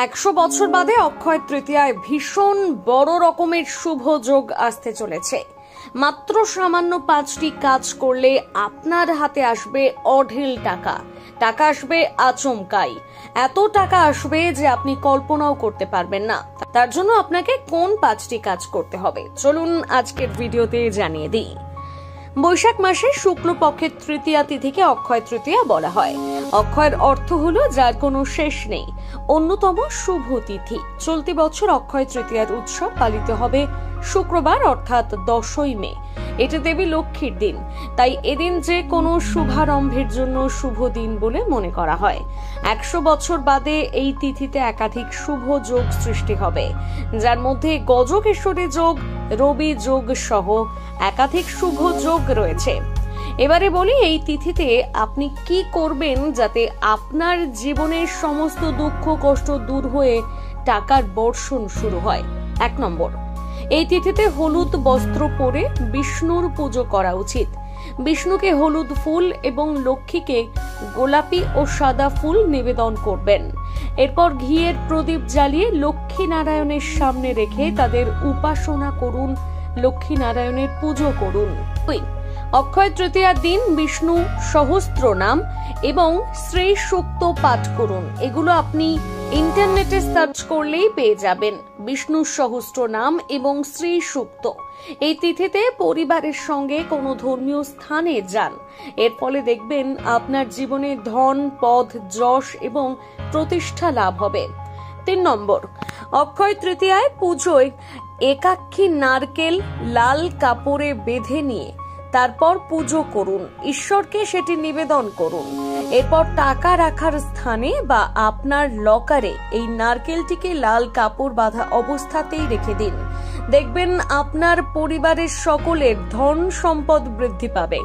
100 বছর বাদে অক্ষয় তৃতীয়ায় ভীষণ বড় রকমের শুভ যোগ আসতে চলেছে। মাত্র সামান্য 5টি কাজ করলে আপনার হাতে আসবে অঢেল টাকা। টাকা আসবে আচমকাই, এত টাকা আসবে যে আপনি কল্পনাও করতে পারবেন না। তার জন্য আপনাকে কোন 5টি কাজ করতে হবে চলুন আজকের ভিডিওতে জানিয়ে দিই। বৈশাখ মাসে শুক্লপক্ষের তৃতীয়া তিথিকে অক্ষয় তৃতীয়া বলা হয়। অক্ষয়ের অর্থ হলো যার কোনো শেষ নেই, অন্যতম শুভ তিথি। চলতি বছর অক্ষয় তৃতীয়ার উৎসব পালিত হবে শুক্রবার অর্থাৎ 10ই মে। এটা দেবী লক্ষ্মীর দিন, তাই এদিন যে কোনো শুভারম্ভের জন্য শুভ দিন বলে মনে করা হয়। 100 বছর বাদে এই তিথিতে একাধিক শুভ যোগ সৃষ্টি হবে, যার মধ্যে গজকেশ্বরী যোগ, রবি যোগ সহ একাধিক শুভ যোগ রয়েছে। এবারে বলি এই তিথিতে আপনি কি করবেন যাতে আপনার জীবনের সমস্ত দুঃখ কষ্ট দূর হয়ে টাকার বর্ষণ শুরু হয়। 1 নম্বর, এই তিথিতে হলুদ বস্ত্র পরে বিষ্ণুর পুজো করা উচিত। বিষ্ণুকে হলুদ ফুল এবং লক্ষ্মীকে গোলাপি ও সাদা ফুল নিবেদন করবেন। এরপর ঘিয়ের প্রদীপ জ্বালিয়ে লক্ষ্মী নারায়ণের সামনে রেখে তাদের উপাসনা করুন, লক্ষ্মী নারায়ণের পুজো করুন। অক্ষয় তৃতীয়ার দিন বিষ্ণু সহস্র নাম এবং শ্রী সূক্ত পাঠ করুন। এগুলো আপনি ইন্টারনেটে সার্চ করলেই পেয়ে যাবেন। বিষ্ণু সহস্র নাম এবং শ্রী সূক্ত। এই তিথিতে পরিবারের সঙ্গে কোনো ধর্মীয় স্থানে যান, এর ফলে দেখবেন আপনার জীবনে ধন, পদ, যশ এবং প্রতিষ্ঠা লাভ হবে। 3 নম্বর, অক্ষয় তৃতীয়ায় পুজোয় একাক্ষী নারকেল লাল কাপড়ে বেঁধে নিয়ে তারপর পুজো করুন, ঈশ্বরকে সেটি নিবেদন করুন। এরপর টাকা রাখার স্থানে বা আপনার লকারে এই নারকেলটিকে লাল কাপড় বাঁধা অবস্থাতেই রেখে দিন। দেখবেন আপনার পরিবারের সকলের ধন সম্পদ বৃদ্ধি পাবে।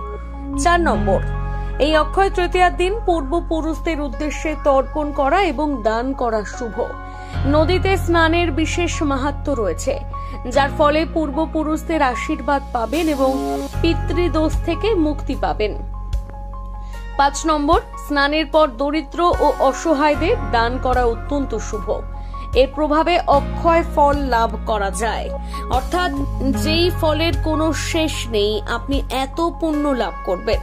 4 নম্বর, এই অক্ষয় তৃতীয়ার দিন পূর্বপুরুষদের উদ্দেশ্যে তর্পণ করা এবং দান করা শুভ। নদীতে স্নানের বিশেষ মাহাত্ম্য রয়েছে, যার ফলে পূর্বপুরুষদের আশীর্বাদ পাবেন এবং পিতৃদোষ থেকে মুক্তি পাবেন। 5 নম্বর, স্নানের পর দরিদ্র ও অসহায়দের দান করা অত্যন্ত শুভ। এর প্রভাবে অক্ষয় ফল লাভ করা যায়, অর্থাৎ যেই ফলের কোনো শেষ নেই, আপনি এত পুণ্য লাভ করবেন।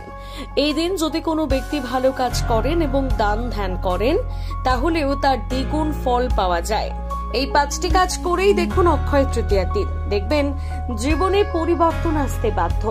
এই দিন যদি কোনো ব্যক্তি ভালো কাজ করেন এবং দান ধ্যান করেন, তাহলেও তার দ্বিগুণ ফল পাওয়া যায়। এই 5টি কাজ করেই দেখুন অক্ষয় তৃতীয়ার দিন, দেখবেন জীবনে পরিবর্তন আসতে বাধ্য।